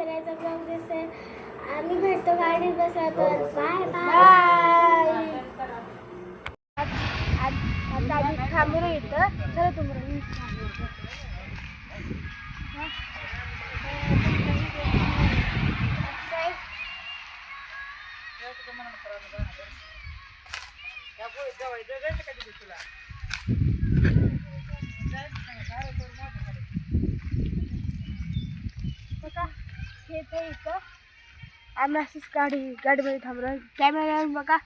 फिरायचा ब्लॉग दिसेल. आम्ही भेटतो गाडीत बसला तर बाय बाय. आता आम्ही थांबलो इथं. चला तुम्हाला इथं आम्ही असंच गाडीमध्ये थांबलो. कॅमेरा बघा.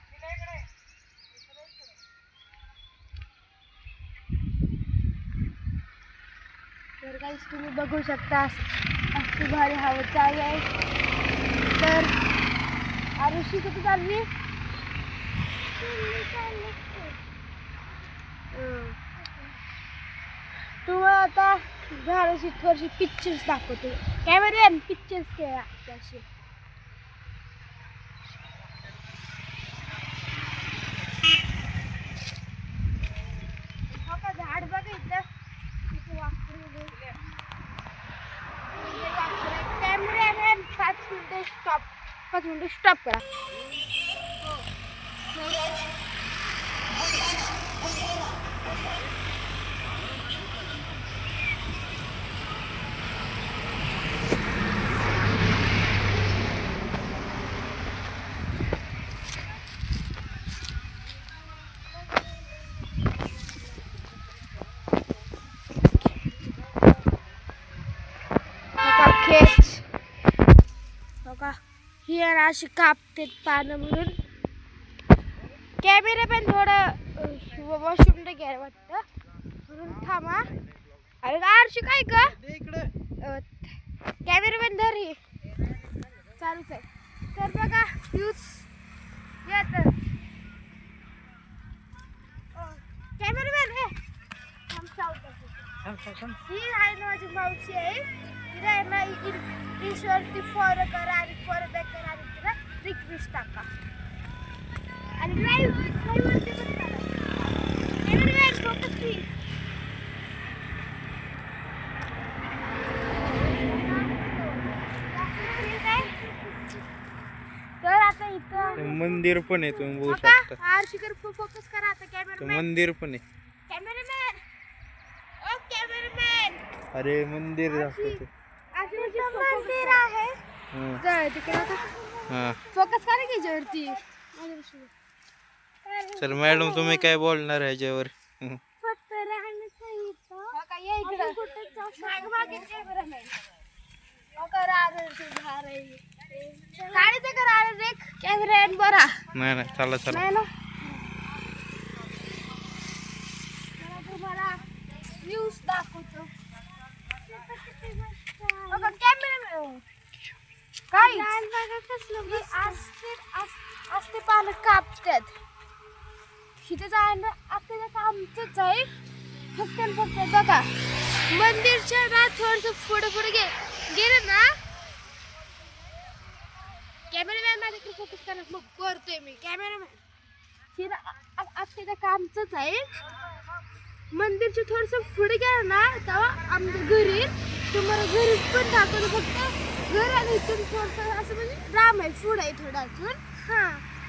तर काही तुम्ही बघू शकता अशी भारी हवा चालू आहे. तर आरुषी कुठे चालली? तुम्हाला आता झाडाची थोडीशी पिक्चर्स दाखवते. कॅमेरा पिक्चर्स केला त्याशी. हो का झाड बघा इथं कॅमेरा 5 मिनिटं स्टॉप करा. ही अशी कापते पानं म्हणून. कॅमेरा पण थोडं वॉशरूमला घ्यायला वाटतं म्हणून थांबा. अरे आरशी काय का कॅमेरा पण धर ही चालूच आहे. तर बघा व्ह्यूज येत. कॅमेरामॅन ही आहे ना माझी मावशी आहे. तिला आहे ना ईश्वरती फॉलो करा आणि फॉलो बॅक करा आणि तिला रिक्वेस्ट टाका आणि लाईव्ह वरती पण करा. Cameraman focus please. तर आता इथं मंदिर पण आहे, तुम्ही बघू शकता. आरशीकर फोकस करा आता. कॅमेरामॅन मंदिर पण आहे. कॅमेरामॅन ओ कॅमेरामॅन. अरे मंदिर दाखवते. मंदिर आहे फोकस करा की ज्यावरती. चल मॅडम तुम्ही काय बोलणार आहे याच्यावर? फक्त कॅमेरा बरा नाही चला चला. नाही ना तुम्हाला व्ह्यूज दाखवतो. काय असते पानं कापतात. इथे जायला आपल्याला कामच आहे. फक्त बघा मंदिरच्या ना थोडस पुढे गेलं ना. कॅमेरामॅन माझ्याकडे फोकस करा. मग करतोय मी कॅमेरामॅन. हे आपल्याला कामच आहे. मंदिरच्या थोडस पुढे गेलं ना तेव्हा आमच्या घरी तुम्हाला घरी पण दाखवलं. फक्त घर आणि इथून थोडस असं म्हणजे राम आहे पुढे आहे थोडं अजून.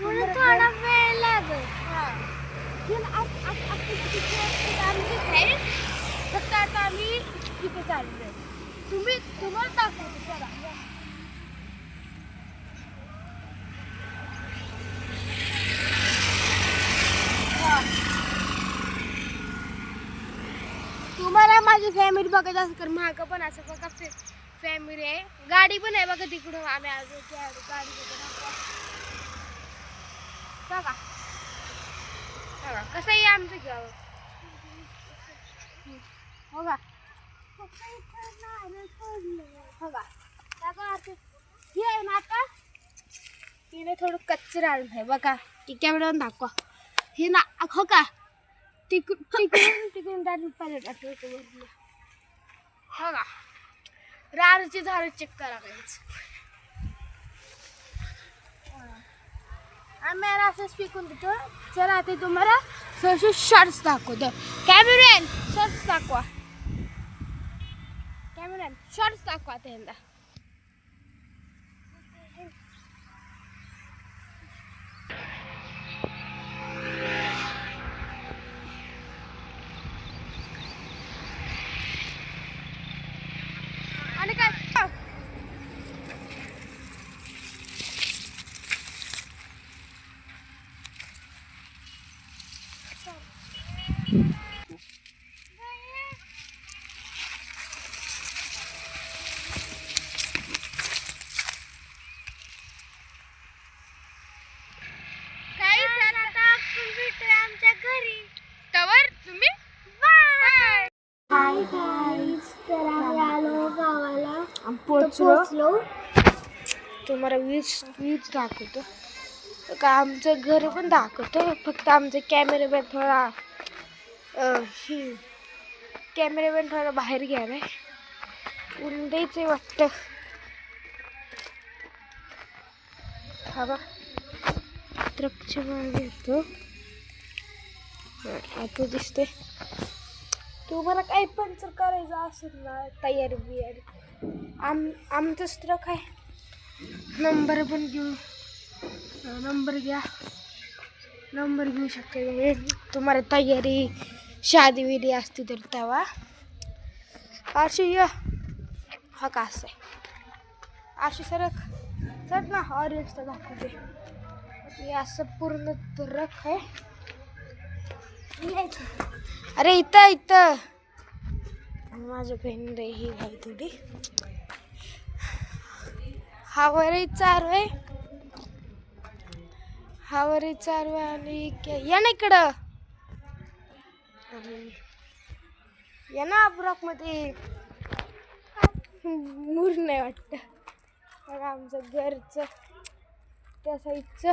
म्हणून थोडा वेळ लागेल. फक्त आता आम्ही इथे चाललोय. तुम्हाला दाखवतो चला. तुम्हाला माझी फॅमिली बघायचं असं तर मागं पण असं बघा फॅमिली आहे. गाडी पण आहे बघा तिकडून. आम्ही आलो गाडी बघा कसं आहे आमचं गाव. हो का हे आहे ना आता तिने थोडं कच्चं राहिलं आहे बघा. ती कॅमेरा दाखवा. हे ना हो का तिकडून डायरेक्ट पाहिजे हो का. रानची झाडं चेक करा काहीच. आम्ही असंच पिकून देतो. चला आता तुम्हाला थोडेसे शॉर्ट्स दाखवतो. कॅमेरामॅन शॉर्ट्स दाखवा. कॅमेरामॅन शॉर्ट्स दाखवा आता यंदा. तर आम्ही आलो गावाला पोचलो. तुम्हाला वीज दाखवतो का आमचं घर पण दाखवतो. फक्त आमचं कॅमेरामॅन थोडा बाहेर गेलाय. ऊन द्यायचंय वाटतं. हा बा ट्रकच्या मागे येतो. आता दिसते. तुम्हाला काही पंचर करायचं असेल ना तयारी बियारी आमचंच ट्रक आहे. नंबर पण नंबर घेऊ शकते. तुम्हाला तयारी शादी विधी असते तर तेव्हा अशी हा का असं आहे. अशी सर ना ऑरेंजचा दाखवते. हे असं पूर्ण ट्रक आहे. अरे इथं माझ्या बहीण ही घाल थोडी हावरी चारू आहे आणि या ना इकडं या ना ब्लॉक मध्ये मूर नाही वाटत. बघा आमचं घरचं त्या साईडचं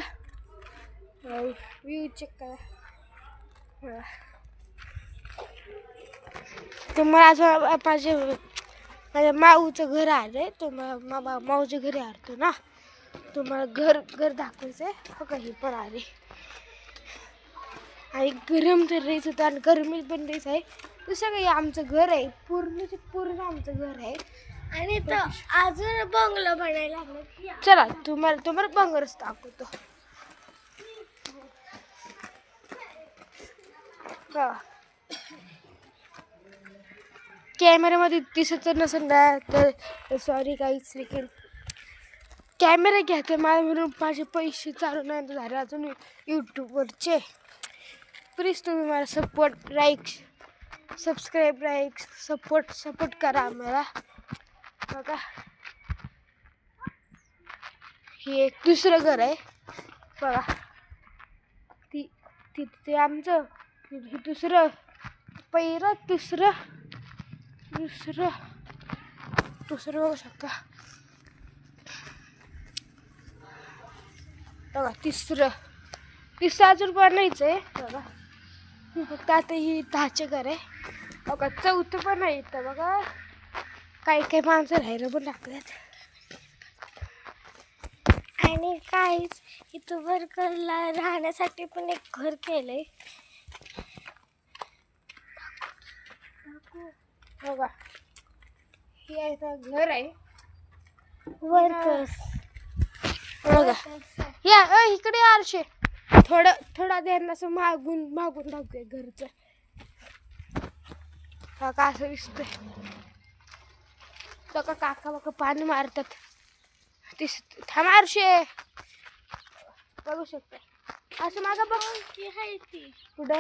व्ह्यू चेक करा. तुम्हाला असं माझ्या माऊचं घर आलंय. तुम्हाला माऊच्या घरी आलतो ना. तुम्हाला घर दाखवायचंय. बघा हे पण आले आणि गरम तर राहायचं होतं आणि गरमी पण राहायचं आहे. तसं काही आमचं घर आहे. पूर्ण आमचं घर आहे. आणि तर अजून बंगला बनायला लागलं. चला तुम्हाला बंगरच दाखवतो. कॅमेऱ्यामध्ये दिसत नसेल ना तर सॉरी काहीच. लेकिन कॅमेरा घ्यायचा मला म्हणून माझे पैसे चालू नाही झाले अजून यूट्यूबवरचे. प्लीज तुम्ही मला सपोर्ट करा आम्हाला. बघा हे एक दुसरं घर आहे. बघा ते आमचं हे दुसरं पहिलं दुसरं बघू शकता. बघा तिसरं अजून पण नाहीच आहे. बघा फक्त आता ही 10चे घर आहे. बघा 4थं पण नाही इथं. बघा काही माणसं राहायला पण लागतात. आणि काहीच इथं वर्करला राहण्यासाठी पण एक घर केलंय. बघा हे आहे घर आहे वर्कर्स. बघा या इकडे आरशे थोडा देर असं मागून दाखवूया घरचं. काका असं दिसतंय. काका पाणी मारतात. थांब आरशे बघू शकता. असं मागा बघून की आहे ती कुठं.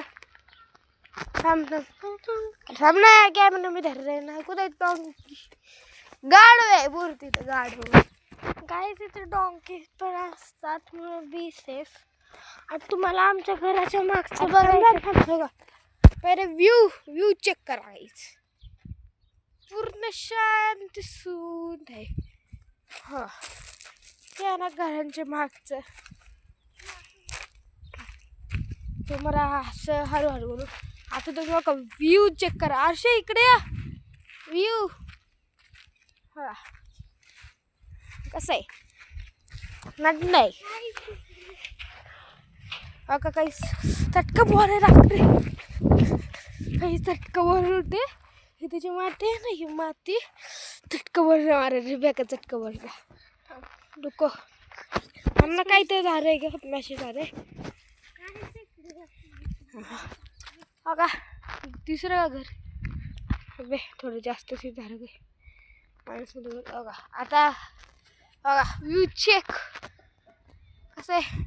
थांब ना कॅमेरा मी धरले ना. कुठे गाढव आहे बोलती तर गाढव. काय तिथे डॉंकी पण असतात म्हणून बी सेफ. आणि तुम्हाला आमच्या घराच्या मागचं बघा. पहिले व्ह्यू चेक करायचं. पूर्ण शांत सूद आहे. हा त्या ना घरांच्या मागचं तुम्हाला असं हळूहळू करू. आता तुम्ही बघा व्ह्यू चेक करा. असे इकडे या व्ह्यू. हा कसं आहे नाही बघा काही चटका बोलायला लागते. काही चटका बोलते हे त्याची माती आहे ना. ही माती चटका बोलणं मारायला बॅका चटका बोलला डोकं आम्हाला काहीतरी झालं आहे का मॅसेज झालं. बघा तिसरं घर बे थोडं जास्तच झालं गे माणूस. बघा आता बघा व्ह्यू चेक कसं आहे.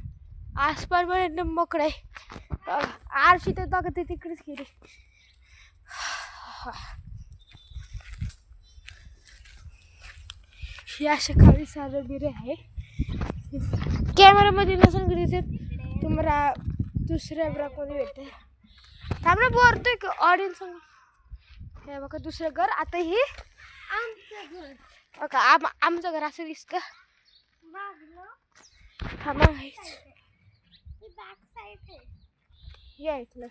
आसपास पण एकदम मोकळं आहे. आरशी तर बघा ते तिकडेच गेली. ही अशा खाली सारं बिरे आहे. कॅमेरामध्ये नसून दिसत तुम्हाला दुसऱ्या ब्लॉगमध्ये भेटते. त्यामुळे बोलतोय की ऑडियन्स हे बघा दुसरं घर. आता हे आमचं घर बघा. आमचं घर असं दिसतं. या इथलं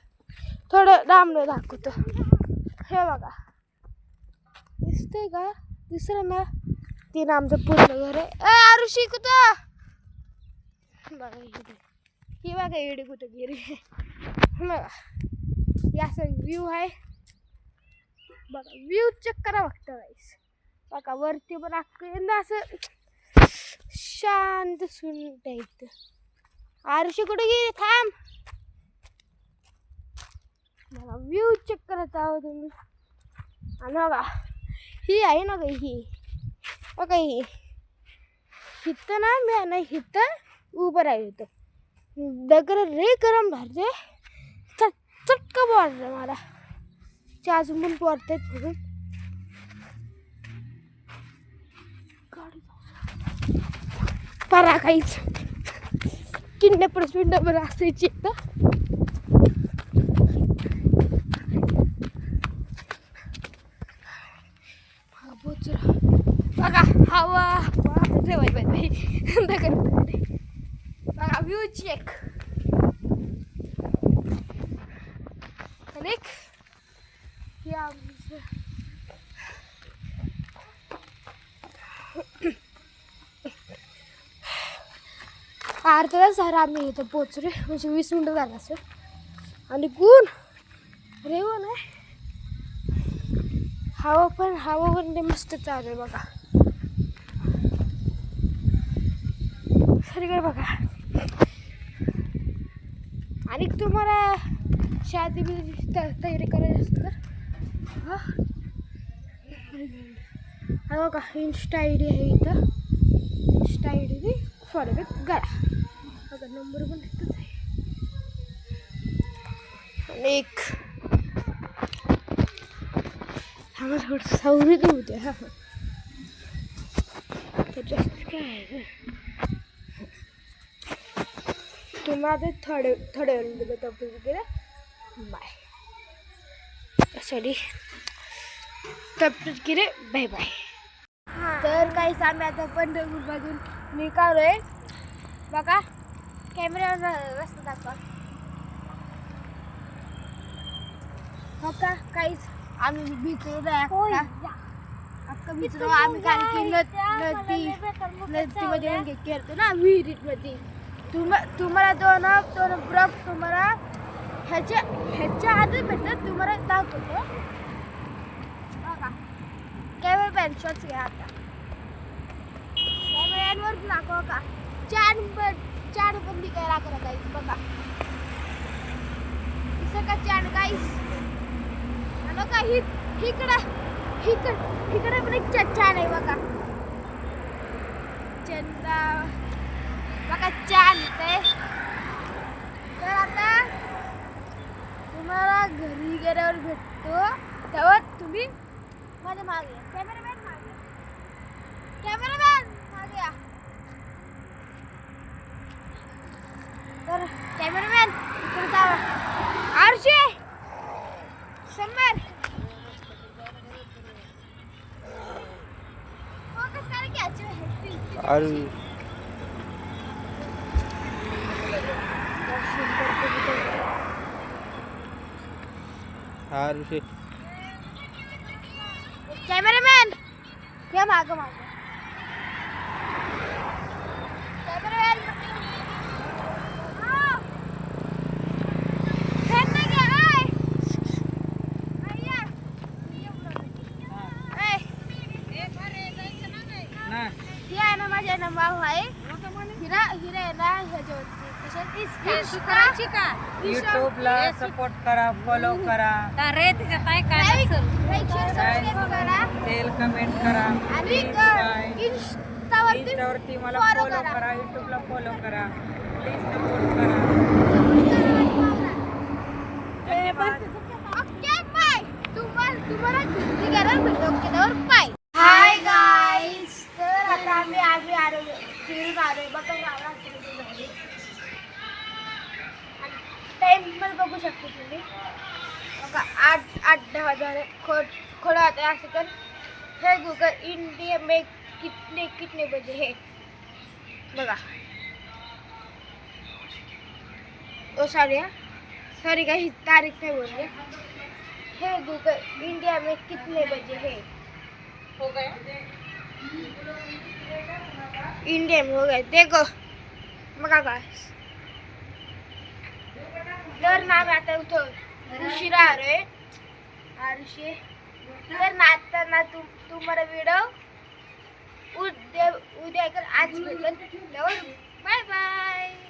थोडं लांब दाखवतो. हे बघा दिसतंय का? दिसलं ना? तीन आमचं पूर्ण घर आहे. आरुषी कुठं बघा ही बघा इडी कुठं गेली बघा. हे असं व्ह्यू आहे बघा. व्ह्यू चेक करा बघता गाईस. बघा वरती पण असं शांत सुंट आहे. आरुषी कुठे गेली? थांब. बघा व्ह्यू चेक करत आहोत तुम्ही. आणि बघा ही आहे ना गं ही बघा. ही हिथं ना मी ना हिथं उभं राहिलं होतं. दगड रे गरम भरते. चटका वाटलं मला. अजून पण पडतात म्हणून. परा काहीच किडनॅपर असायची एकदा. बघा हवा बघा व्ह्यू चेक. एक अर्धा तास झाला आम्ही इथं पोचले. म्हणजे 20 मिनिटं झालं असं. आणि गुण रेवण आहे. हवा पण ते मस्त चालू आहे बघा. सगळीकडे बघा. आणि तुम्हाला शादी तयारी करायची असेल तर हा बघा इंस्टा आय डी आहे इथं. Insta I D follow back करा बघा. नंबर पण तिथंच आहे. आणि एक थोडं सावरीत होते. हा तर जास्त काय आहे तुम्हाला थोड्या वेळ तब्येत गेलं बाय. सॉरी तब्येत गेले बाय बाय. तर काही आम्ही आता पंढरपूरमधून निघालोय बघा. कॅमेरा रस्ता दाखवा बघा. काहीच आम्ही भिजलो अख्खा भिजलो आम्ही. कारण की नदीमध्ये खेळतो ना विहिरीमध्ये. तुम्हाला दोन ब्रॉक तुम्हाला ह्याच्या आधी भेटत तुम्हाला दाखवतो बघा. कॅमेरा मॅन शॉट्स घ्या आता. कॅमेऱ्यांवर दाखवा का चार बंदी काय लागला गाईस बघा. दिसं का चार गाईस. आणि बघा इकडे पण एक चान आहे बघा. चंदा बघा चान येते. तर आता तुम्हाला घरी गेल्यावर भेटतो तेव्हा तुम्ही माझ्या मागे या. कॅमेरामॅन मागे या. तर कॅमेरामॅन इकडे जावा. आरशे समर फोकस करा की अरे आरुषी कॅमेरामॅन या मागं कॅमेरामॅन माझ्या ना भाऊ आहे. हिरा आहे ना ह्याच्यावरती यूट्यूबला सपोर्ट करा, फॉलो करा, सेल कमेंट करा. आणि इंस्टावरती मला फॉलो करा, यूट्यूबला फॉलो करा. प्लीज सपोर्ट करा. Okay bye. तुम्हाला घरी गेल्यावर भेटू. ओके तर बाय. Hi guys. तर आता आम्ही आलो फिरून आलोय बघा गावाला. टाइम पण बघू शकतो तुम्ही बघा. 8-10 हजार थोड़ा आता है ऐसे कर हे गूगल इंडिया में कितने कितने बजे है बघा ओ सॉरी का ही तारीख नहीं बोल रहे हे गूगल इंडिया में कितने बजे है हो गया इंडिया में हो गए देखो बघा guys. तर ना मी आता उठं उशिरा आलोय आरुषी तर ना आता ना तुम्हाला व्हिडिओ उद्या कर आज भेटेल बाय बाय.